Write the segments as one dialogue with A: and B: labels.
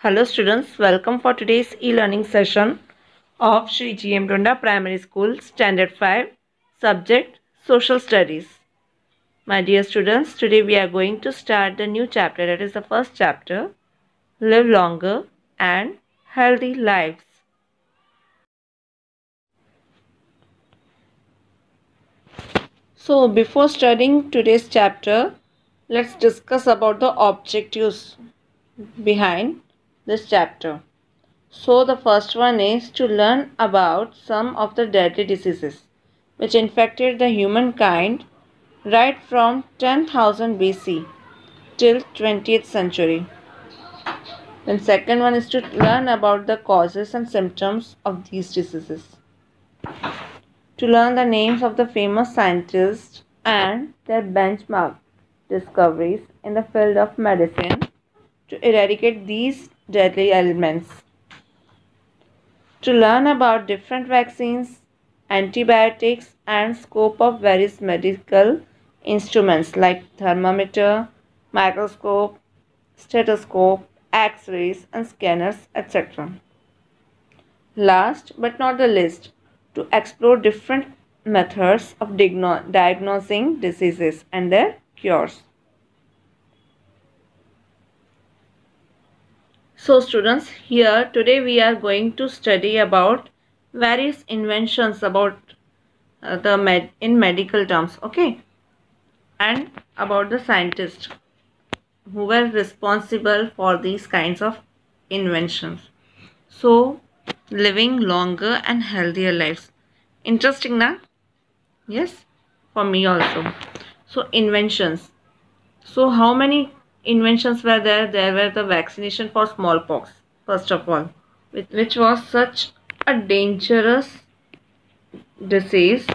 A: Hello students, welcome for today's e-learning session of Shri G.M. Dunda Primary School Standard 5 Subject Social Studies. My dear students, today we are going to start the new chapter, that is the first chapter, Live Longer and Healthy Lives. So before studying today's chapter, let's discuss about the objectives behind this chapter. So the first one is to learn about some of the deadly diseases which infected the humankind right from 10,000 BC till 20th century. Then second one is to learn about the causes and symptoms of these diseases. To learn the names of the famous scientists and their benchmark discoveries in the field of medicine to eradicate these deadly ailments. To learn about different vaccines, antibiotics and scope of various medical instruments like thermometer, microscope, stethoscope, x-rays and scanners, etc. Last but not the least, to explore different methods of diagnosing diseases and their cures. So students, here today we are going to study about various inventions about in medical terms, okay, and about the scientists who were responsible for these kinds of inventions. So living longer and healthier lives. Interesting, na? Yes, for me also. So inventions. So how many inventions were there? There were the vaccination for smallpox, first of all, which was such a dangerous disease,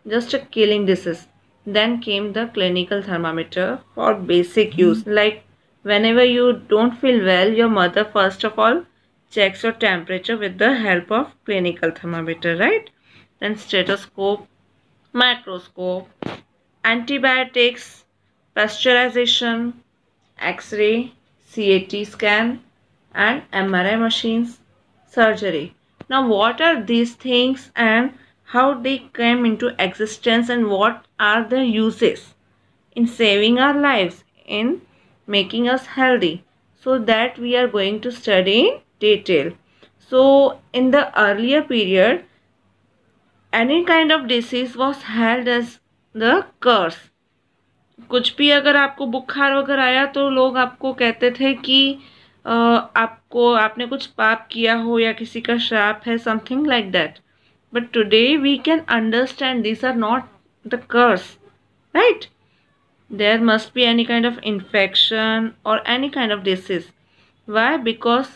A: just a killing disease. Then came the clinical thermometer for basic use. Like whenever you don't feel well, your mother first of all checks your temperature with the help of clinical thermometer, right? Then stethoscope, microscope, antibiotics, pasteurization, X-ray, CAT scan and MRI machines, surgery. Now what are these things and how they came into existence and what are the uses in saving our lives, in making us healthy? So that we are going to study in detail. So in the earlier period, any kind of disease was held as the curse. कुछ भी अगर आपको बुखार वगैरह आया तो लोग आपको कहते थे कि आपने कुछ पाप किया हो या किसी का श्राप है, something like that. But today we can understand this are not the curse, right? There must be any kind of infection or any kind of disease. Why? Because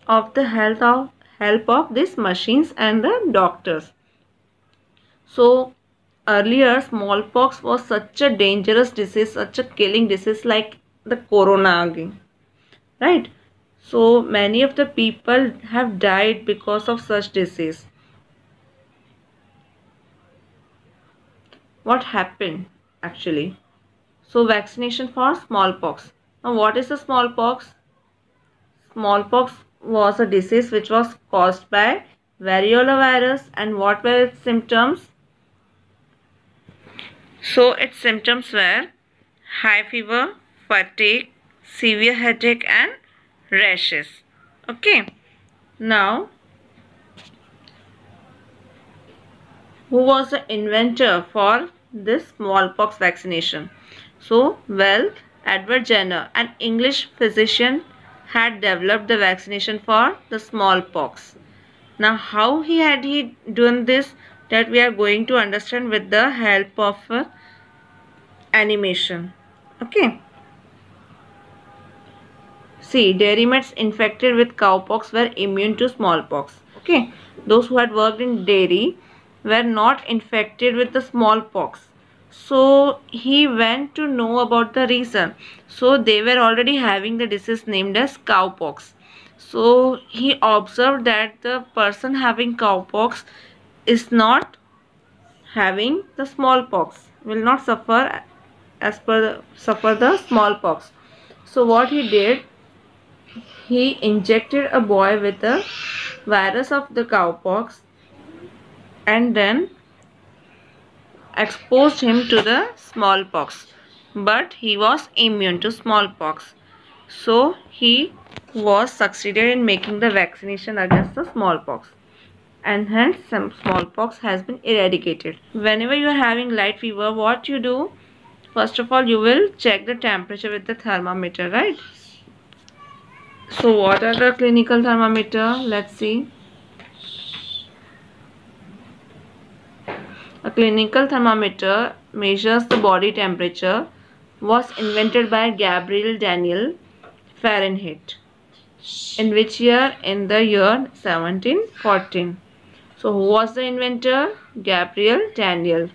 A: of the help of these machines and the doctors. So earlier smallpox was such a dangerous disease, such a killing disease, like the corona again, right? So many of the people have died because of such disease. What happened actually? So vaccination for smallpox. Now what is the smallpox? Smallpox was a disease which was caused by variola virus. And what were its symptoms? So its symptoms were high fever, fatigue, severe headache and rashes. Okay. Now, who was the inventor for this smallpox vaccination? So, well, Edward Jenner, an English physician, had developed the vaccination for the smallpox. Now, how had he done this? That we are going to understand with the help of animation. Okay. See, dairy maids infected with cowpox were immune to smallpox. Okay. Those who had worked in dairy were not infected with the smallpox. So he went to know about the reason. So they were already having the disease named as cowpox. So he observed that the person having cowpox is not having the smallpox, will not suffer the smallpox. So what he did, he injected a boy with the virus of the cowpox and then exposed him to the smallpox, but he was immune to smallpox, so he was succeeded in making the vaccination against the smallpox, and hence some smallpox has been eradicated. Whenever you are having light fever, what you do, first of all you will check the temperature with the thermometer, right? So what are the clinical thermometer? Let's see. A clinical thermometer measures the body temperature, was invented by Gabriel Daniel Fahrenheit. In which year? In the year 1714. So who was the inventor? Gabriel Daniel.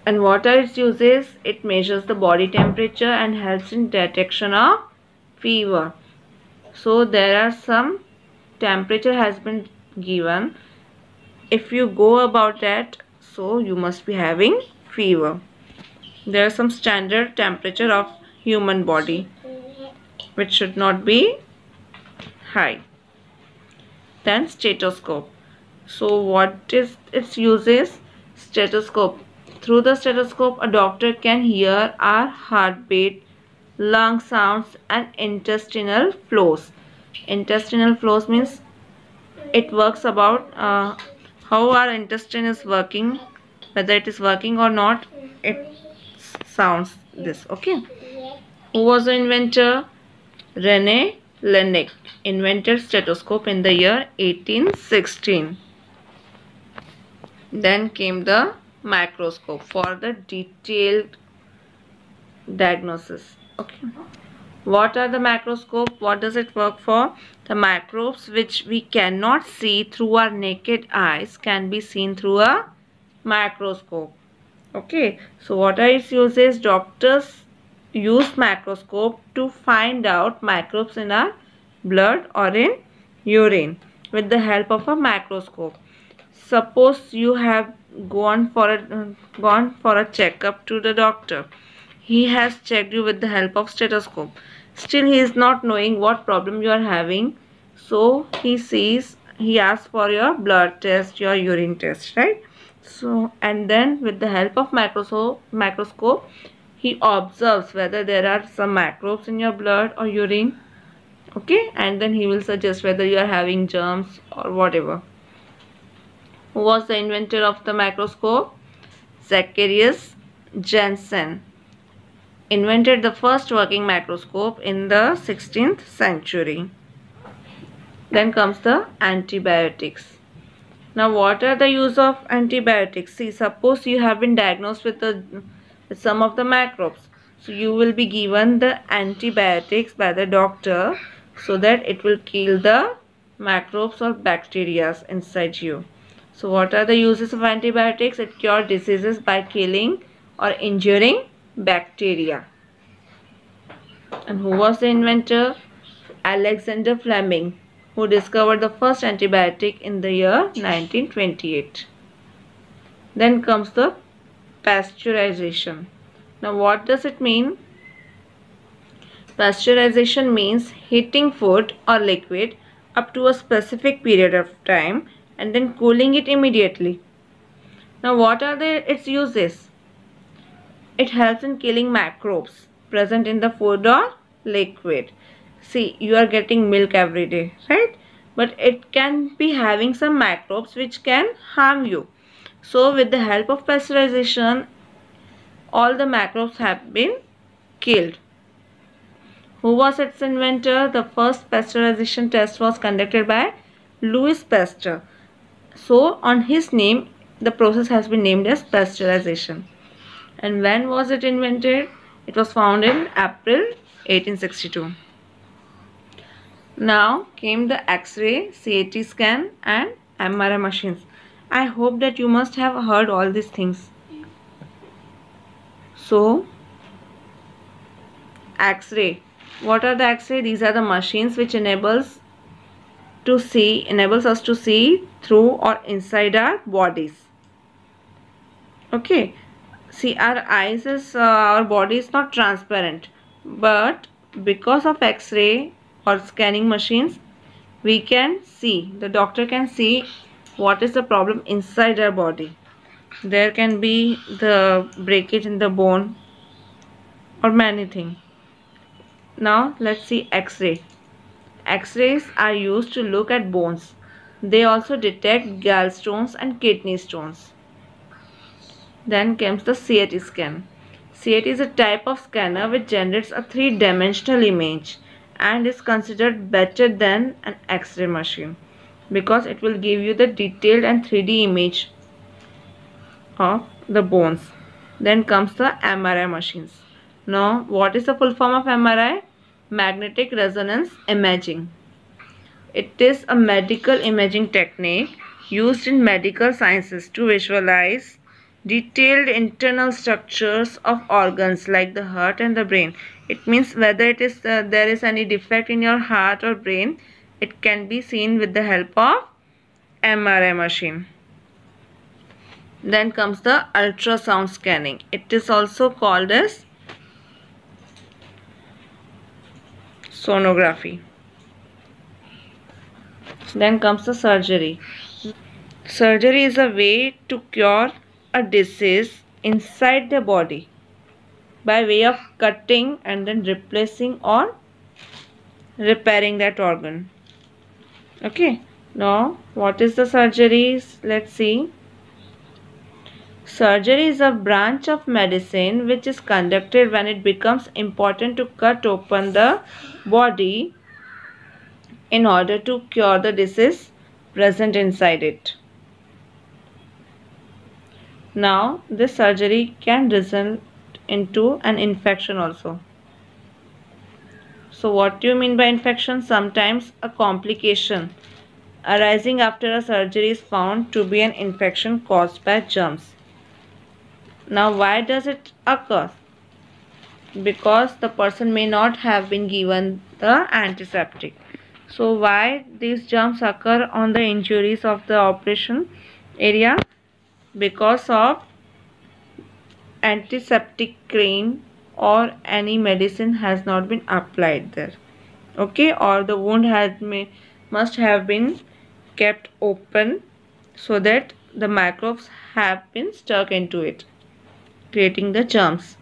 A: And what are its uses? It measures the body temperature and helps in detection of fever. So there are some temperature has been given. If you go about that, so you must be having fever. There are some standard temperature of human body which should not be high. Then stethoscope. So what is its uses? Stethoscope. Through the stethoscope, a doctor can hear our heartbeat, lung sounds and intestinal flows. Intestinal flows means it works about how our intestine is working, whether it is working or not, it sounds this. Okay. Who was the inventor? René Laennec invented stethoscope in the year 1816. Then came the microscope for the detailed diagnosis. Okay. What are the microscope? What does it work for? The microbes which we cannot see through our naked eyes can be seen through a microscope. Okay. So what are its uses? Doctors use microscope to find out microbes in our blood or in urine with the help of a microscope. Suppose you have gone for a checkup to the doctor. He has checked you with the help of stethoscope. Still he is not knowing what problem you are having. So he asks for your blood test, your urine test, right? So and then with the help of microscope he observes whether there are some microbes in your blood or urine. Okay, and then he will suggest whether you are having germs or whatever. Who was the inventor of the microscope? Zacharias Janssen invented the first working microscope in the 16th century. Then comes the antibiotics. Now what are the use of antibiotics? See, suppose you have been diagnosed with some of the microbes. So you will be given the antibiotics by the doctor so that it will kill the microbes or bacteria inside you. So what are the uses of antibiotics? It cures diseases by killing or injuring bacteria. And who was the inventor? Alexander Fleming, who discovered the first antibiotic in the year 1928. Then comes the pasteurization. Now what does it mean? Pasteurization means heating food or liquid up to a specific period of time and then cooling it immediately. Now what are its uses? It helps in killing microbes present in the food or liquid. See, you are getting milk every day, right? But it can be having some microbes which can harm you. So with the help of pasteurization, all the microbes have been killed. Who was its inventor? The first pasteurization test was conducted by Louis Pasteur. So on his name, the process has been named as pasteurization. And when was it invented? It was found in April 1862. Now came the X-ray, CT scan and MRI machines. I hope that you must have heard all these things. So X-ray. What are the X-ray? These are the machines which enables us to see through or inside our bodies. Okay. See, our eyes is our body is not transparent, but because of X-ray or scanning machines, we can see, the doctor can see what is the problem inside our body. There can be the breakage in the bone or many things. Now let's see X-ray. X-rays are used to look at bones. They also detect gallstones and kidney stones. Then comes the CT scan. CT is a type of scanner which generates a three-dimensional image and is considered better than an X-ray machine because it will give you the detailed and 3D image of the bones. Then comes the MRI machines. Now, what is the full form of MRI? Magnetic resonance imaging. It is a medical imaging technique used in medical sciences to visualize detailed internal structures of organs like the heart and the brain. It means whether it is there is any defect in your heart or brain, it can be seen with the help of MRI machine. Then comes the ultrasound scanning. It is also called as sonography. Then comes the surgery. Surgery is a way to cure a disease inside the body by way of cutting and then replacing or repairing that organ. Okay, now what is the surgeries? Let's see. Surgery is a branch of medicine which is conducted when it becomes important to cut open the body in order to cure the disease present inside it. Now, this surgery can result into an infection also. So, what do you mean by infection? Sometimes a complication arising after a surgery is found to be an infection caused by germs. Now, why does it occur? Because the person may not have been given the antiseptic. So, why these germs occur on the injuries of the operation area? Because of antiseptic cream or any medicine has not been applied there. Okay, or the wound must have been kept open so that the microbes have been stuck into it, creating the germs.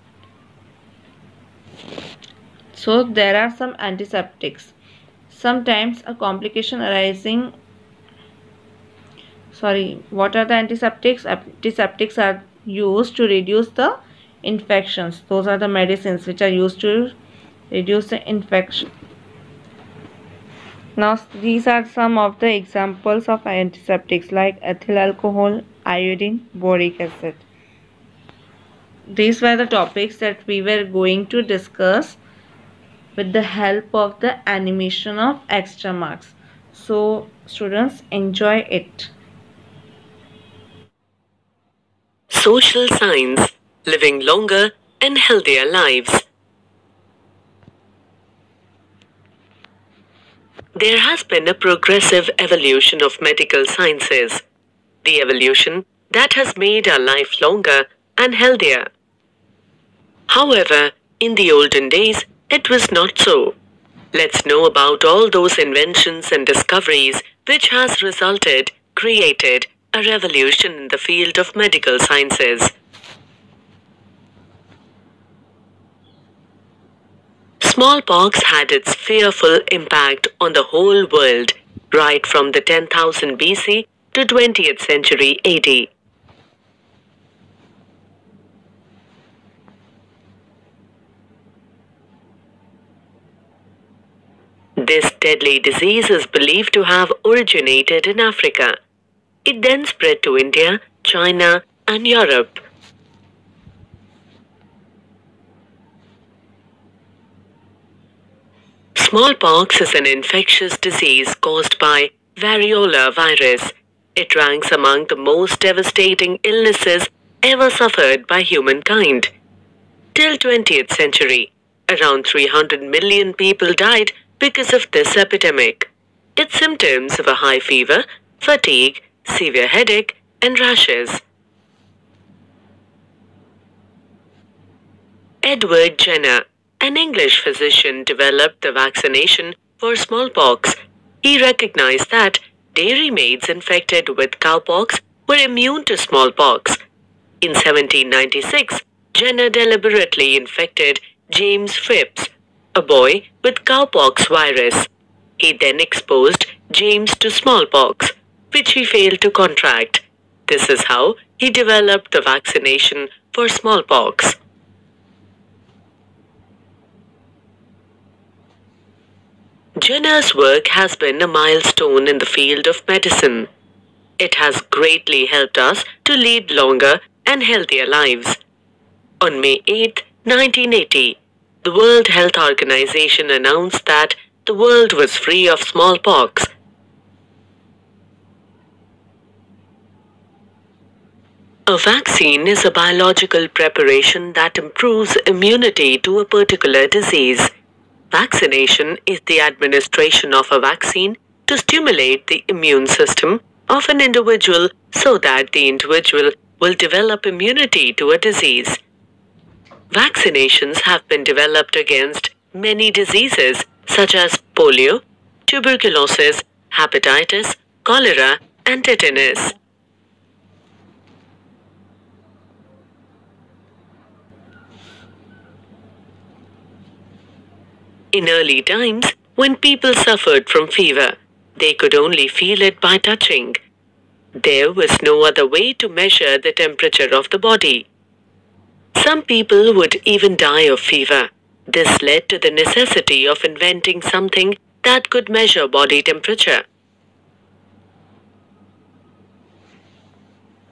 A: So there are some antiseptics. Sometimes a complication arising. What are the antiseptics? Antiseptics are used to reduce the infections. Those are the medicines which are used to reduce the infection. Now these are some of the examples of antiseptics like ethyl alcohol, iodine, boric acid. These were the topics that we were going to discuss with the help of the animation of extra marks. So students, enjoy it.
B: Social science, living longer and healthier lives. There has been a progressive evolution of medical sciences. The evolution that has made our life longer and healthier. However, in the olden days, it was not so. Let's know about all those inventions and discoveries which has created a revolution in the field of medical sciences. Smallpox had its fearful impact on the whole world right from the 10,000 BC to 20th century AD. This deadly disease is believed to have originated in Africa. It then spread to India, China, and Europe. Smallpox is an infectious disease caused by variola virus. It ranks among the most devastating illnesses ever suffered by humankind. Till 20th century, around 300 million people died because of this epidemic. Its symptoms were high fever, fatigue, severe headache, and rashes. Edward Jenner, an English physician, developed the vaccination for smallpox. He recognized that dairy maids infected with cowpox were immune to smallpox. In 1796, Jenner deliberately infected James Phipps, a boy with cowpox virus. He then exposed James to smallpox, which he failed to contract. This is how he developed the vaccination for smallpox. Jenner's work has been a milestone in the field of medicine. It has greatly helped us to lead longer and healthier lives. On May 8, 1980, the World Health Organization announced that the world was free of smallpox. A vaccine is a biological preparation that improves immunity to a particular disease. Vaccination is the administration of a vaccine to stimulate the immune system of an individual so that the individual will develop immunity to a disease. Vaccinations have been developed against many diseases such as polio, tuberculosis, hepatitis, cholera, and tetanus. In early times, when people suffered from fever, they could only feel it by touching. There was no other way to measure the temperature of the body. Some people would even die of fever. This led to the necessity of inventing something that could measure body temperature.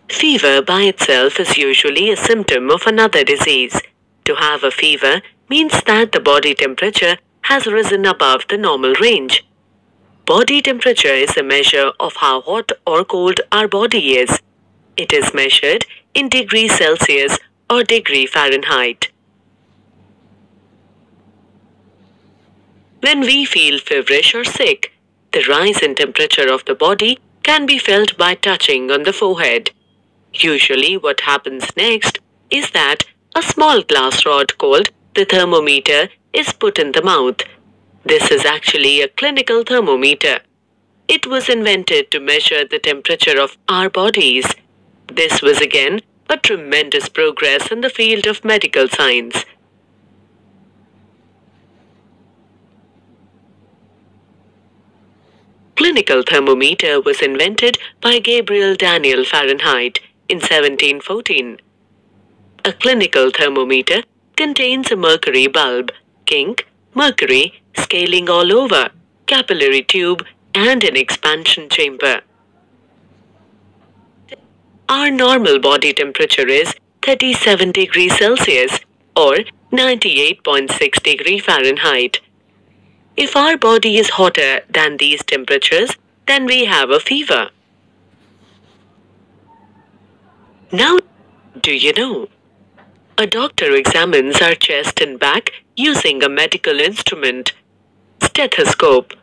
B: Fever by itself is usually a symptom of another disease. To have a fever means that the body temperature has risen above the normal range. Body temperature is a measure of how hot or cold our body is. It is measured in degrees Celsius or degree Fahrenheit. When we feel feverish or sick, the rise in temperature of the body can be felt by touching on the forehead. Usually what happens next is that a small glass rod called the thermometer is put in the mouth. This is actually a clinical thermometer. It was invented to measure the temperature of our bodies. This was again a tremendous progress in the field of medical science. Clinical thermometer was invented by Gabriel Daniel Fahrenheit in 1714. A clinical thermometer contains a mercury bulb, kink, mercury, scaling all over, capillary tube, and an expansion chamber. Our normal body temperature is 37 degrees Celsius or 98.6 degrees Fahrenheit. If our body is hotter than these temperatures, then we have a fever. Now, do you know? A doctor examines our chest and back using a medical instrument, stethoscope.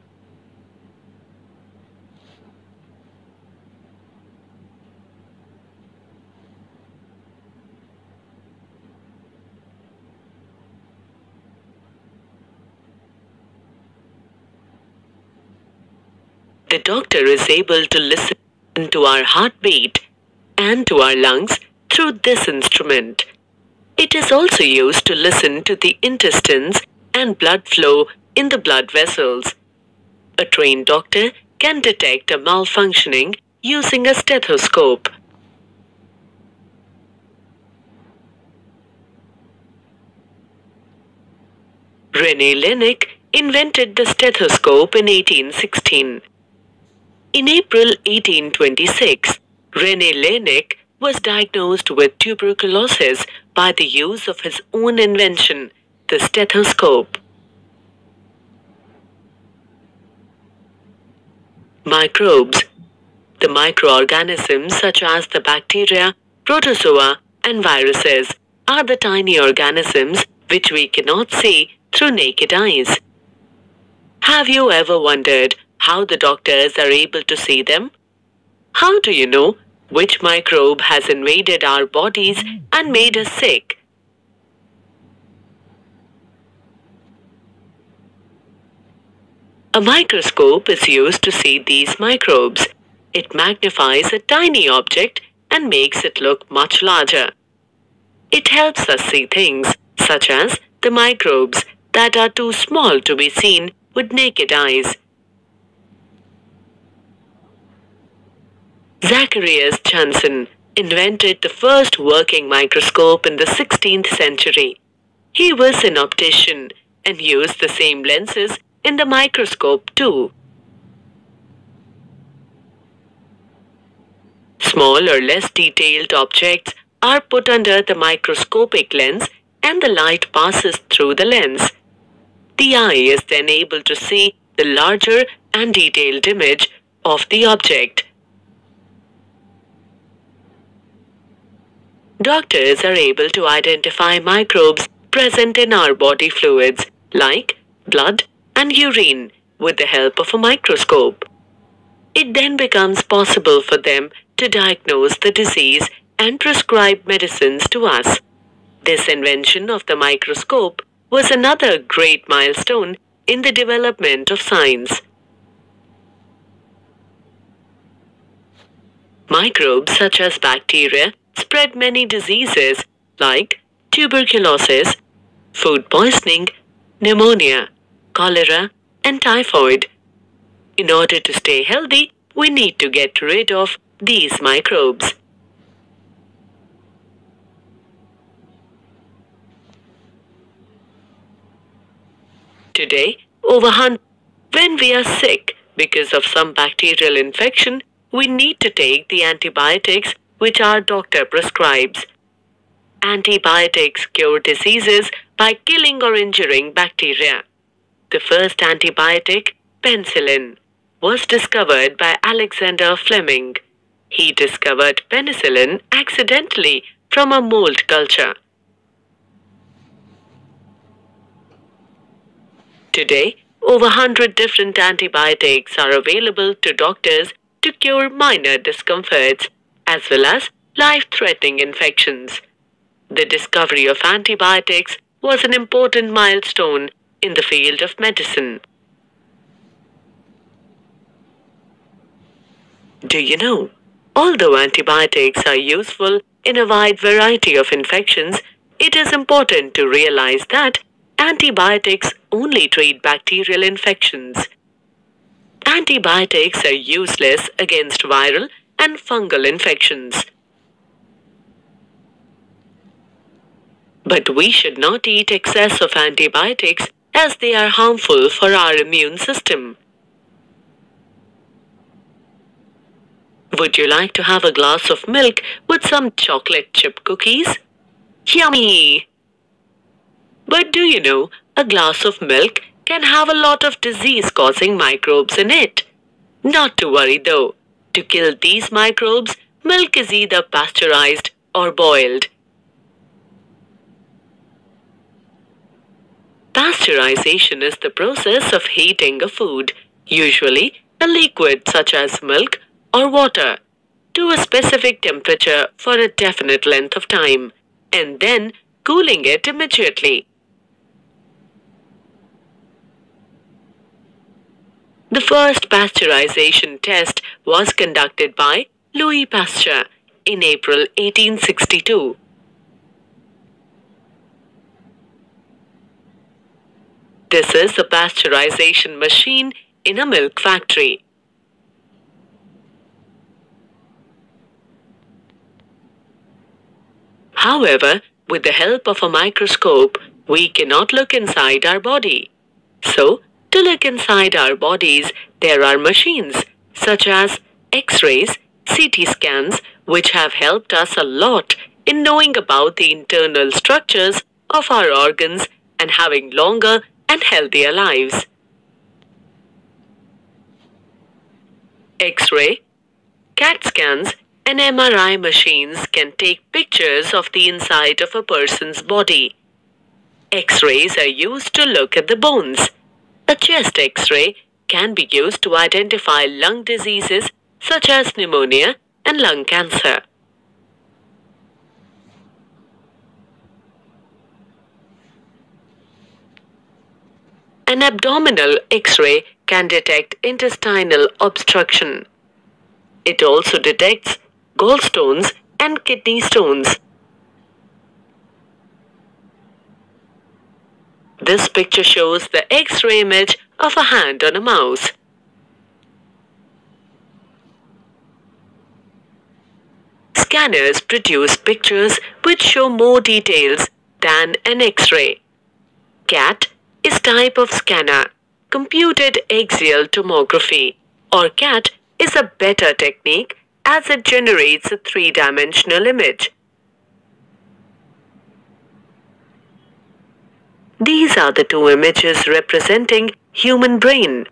B: The doctor is able to listen to our heartbeat and to our lungs through this instrument. It is also used to listen to the intestines and blood flow in the blood vessels. A trained doctor can detect a malfunctioning using a stethoscope. René Laennec invented the stethoscope in 1816. In April 1826, René Laennec was diagnosed with tuberculosis by the use of his own invention, the stethoscope. Microbes. The microorganisms such as the bacteria, protozoa, and viruses are the tiny organisms which we cannot see through naked eyes. Have you ever wondered how the doctors are able to see them? How do you know which microbe has invaded our bodies and made us sick? A microscope is used to see these microbes. It magnifies a tiny object and makes it look much larger. It helps us see things, such as the microbes, that are too small to be seen with naked eyes. Zacharias Janssen invented the first working microscope in the 16th century. He was an optician and used the same lenses in the microscope too. Small or less detailed objects are put under the microscopic lens and the light passes through the lens. The eye is then able to see the larger and detailed image of the object. Doctors are able to identify microbes present in our body fluids like blood and urine with the help of a microscope. It then becomes possible for them to diagnose the disease and prescribe medicines to us. This invention of the microscope was another great milestone in the development of science. Microbes such as bacteria spread many diseases like tuberculosis, food poisoning, pneumonia, cholera, and typhoid. In order to stay healthy, we need to get rid of these microbes. Today, when we are sick because of some bacterial infection, we need to take the antibiotics which our doctor prescribes. Antibiotics cure diseases by killing or injuring bacteria. The first antibiotic, penicillin, was discovered by Alexander Fleming. He discovered penicillin accidentally from a mold culture. Today, over 100 different antibiotics are available to doctors to cure minor discomforts as well as life-threatening infections. The discovery of antibiotics was an important milestone in the field of medicine. Do you know, although antibiotics are useful in a wide variety of infections, it is important to realize that antibiotics only treat bacterial infections. Antibiotics are useless against viral and fungal infections. But we should not eat excess of antibiotics as they are harmful for our immune system. Would you like to have a glass of milk with some chocolate chip cookies? Yummy! But do you know, a glass of milk can have a lot of disease-causing microbes in it. Not to worry though. To kill these microbes, milk is either pasteurized or boiled. Pasteurization is the process of heating a food, usually a liquid such as milk or water, to a specific temperature for a definite length of time, and then cooling it immediately. The first pasteurization test was conducted by Louis Pasteur in April 1862. This is a pasteurization machine in a milk factory. However, with the help of a microscope, we cannot look inside our body. So, to look inside our bodies, there are machines such as X-rays, CT scans, which have helped us a lot in knowing about the internal structures of our organs and having longer and healthier lives. X-ray, CAT scans, and MRI machines can take pictures of the inside of a person's body. X-rays are used to look at the bones. A chest X-ray can be used to identify lung diseases such as pneumonia and lung cancer. An abdominal X-ray can detect intestinal obstruction. It also detects gallstones and kidney stones. This picture shows the X-ray image of a hand on a mouse. Scanners produce pictures which show more details than an X-ray. CAT is type of scanner, computed axial tomography, or CAT is a better technique as it generates a three-dimensional image. These are the two images representing human brain.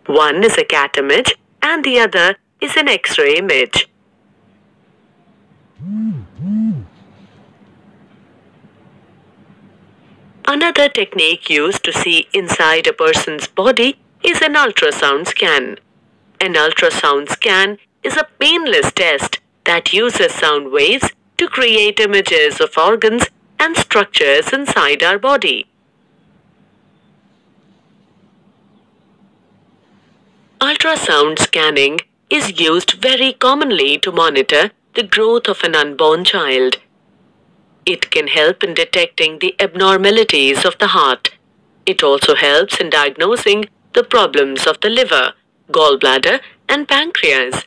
B: One is a CAT image and the other is an X-ray image. Another technique used to see inside a person's body is an ultrasound scan. An ultrasound scan is a painless test that uses sound waves to create images of organs and structures inside our body. Ultrasound scanning is used very commonly to monitor the growth of an unborn child. It can help in detecting the abnormalities of the heart. It also helps in diagnosing the problems of the liver, gallbladder, and pancreas.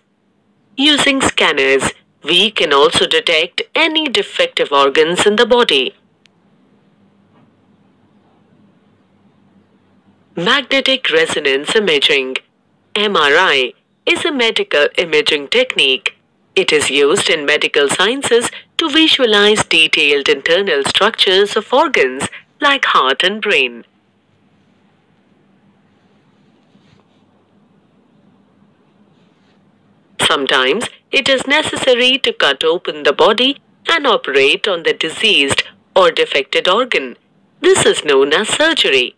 B: Using scanners, we can also detect any defective organs in the body. Magnetic resonance imaging, MRI, is a medical imaging technique. It is used in medical sciences to visualize detailed internal structures of organs like heart and brain. Sometimes it is necessary to cut open the body and operate on the diseased or defected organ. This is known as surgery.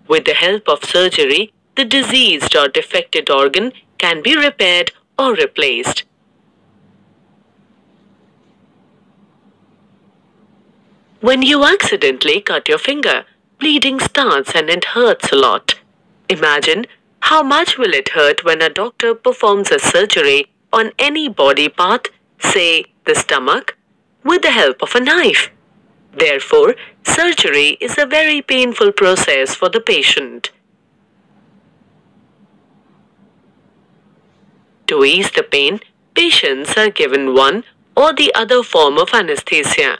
B: With the help of surgery, the diseased or defected organ can be repaired or replaced. When you accidentally cut your finger, bleeding starts and it hurts a lot. Imagine how much will it hurt when a doctor performs a surgery on any body part, say the stomach, with the help of a knife. Therefore, surgery is a very painful process for the patient. To ease the pain, patients are given one or the other form of anesthesia,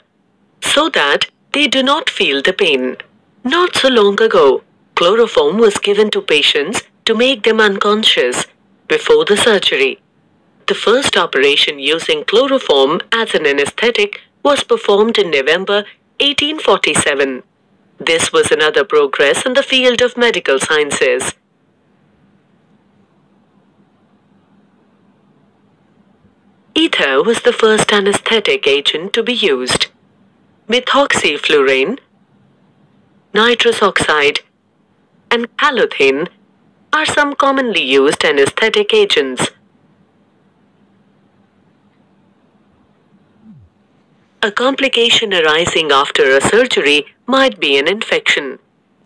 B: so that they do not feel the pain. Not so long ago, chloroform was given to patients to make them unconscious before the surgery. The first operation using chloroform as an anesthetic was performed in November 1847. This was another progress in the field of medical sciences. Ether was the first anesthetic agent to be used. Methoxyflurane, nitrous oxide, and halothane are some commonly used anesthetic agents. A complication arising after a surgery might be an infection.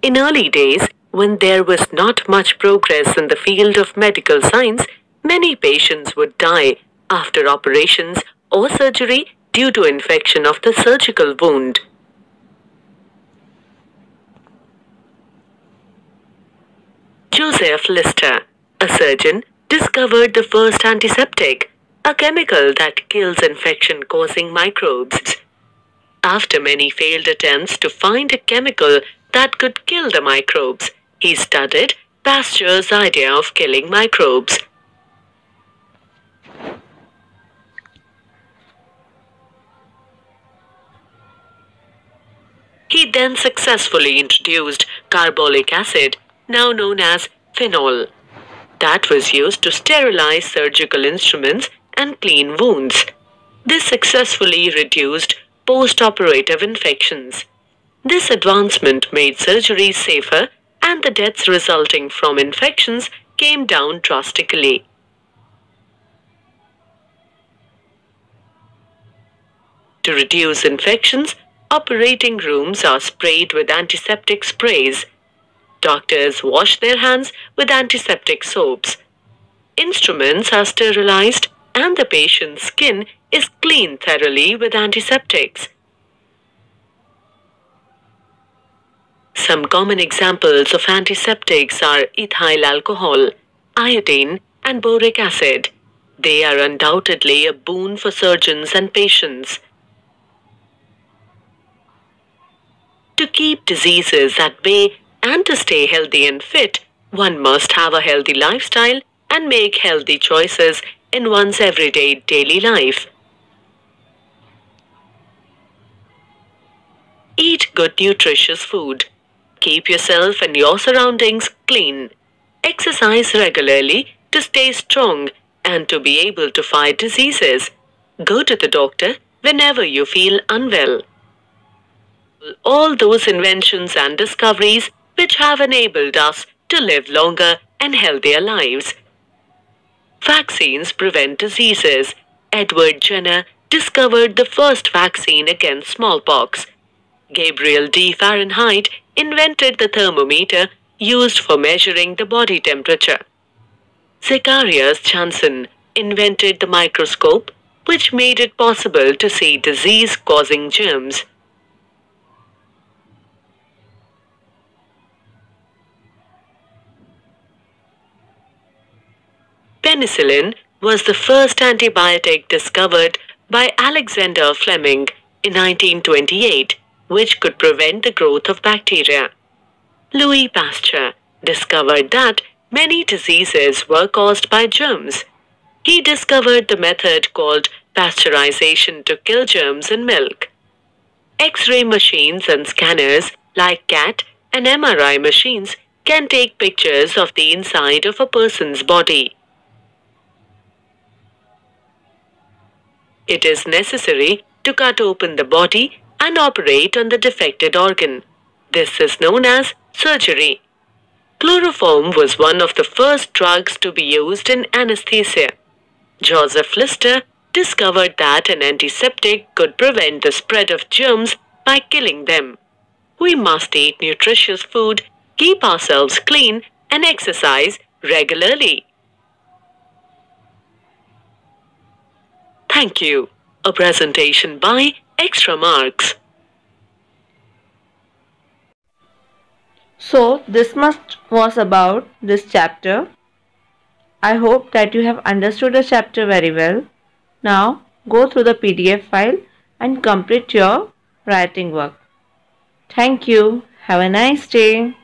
B: In early days, when there was not much progress in the field of medical science, many patients would die after operations or surgery due to infection of the surgical wound. Joseph Lister, a surgeon, discovered the first antiseptic, a chemical that kills infection-causing microbes. After many failed attempts to find a chemical that could kill the microbes, he studied Pasteur's idea of killing microbes. He then successfully introduced carbolic acid, now known as phenol, that was used to sterilize surgical instruments and clean wounds. This successfully reduced post-operative infections. This advancement made surgery safer and the deaths resulting from infections came down drastically. To reduce infections, operating rooms are sprayed with antiseptic sprays. Doctors wash their hands with antiseptic soaps. Instruments are sterilized and the patient's skin is cleaned thoroughly with antiseptics. Some common examples of antiseptics are ethyl alcohol, iodine, and boric acid. They are undoubtedly a boon for surgeons and patients. To keep diseases at bay and to stay healthy and fit, one must have a healthy lifestyle and make healthy choices in one's everyday daily life. Eat good nutritious food. Keep yourself and your surroundings clean. Exercise regularly to stay strong and to be able to fight diseases. Go to the doctor whenever you feel unwell. All those inventions and discoveries which have enabled us to live longer and healthier lives. Vaccines prevent diseases. Edward Jenner discovered the first vaccine against smallpox. Gabriel D. Fahrenheit invented the thermometer used for measuring the body temperature. Zacharias Janssen invented the microscope, which made it possible to see disease-causing germs. Penicillin was the first antibiotic discovered by Alexander Fleming in 1928, which could prevent the growth of bacteria. Louis Pasteur discovered that many diseases were caused by germs. He discovered the method called pasteurization to kill germs in milk. X-ray machines and scanners like CAT and MRI machines can take pictures of the inside of a person's body. It is necessary to cut open the body and operate on the defected organ. This is known as surgery. Chloroform was one of the first drugs to be used in anesthesia. Joseph Lister discovered that an antiseptic could prevent the spread of germs by killing them. We must eat nutritious food, keep ourselves clean, and exercise regularly. Thank you. A presentation by Extra Marks.
A: So this much was about this chapter. I hope that you have understood the chapter very well. Now go through the PDF file and complete your writing work. Thank you. Have a nice day.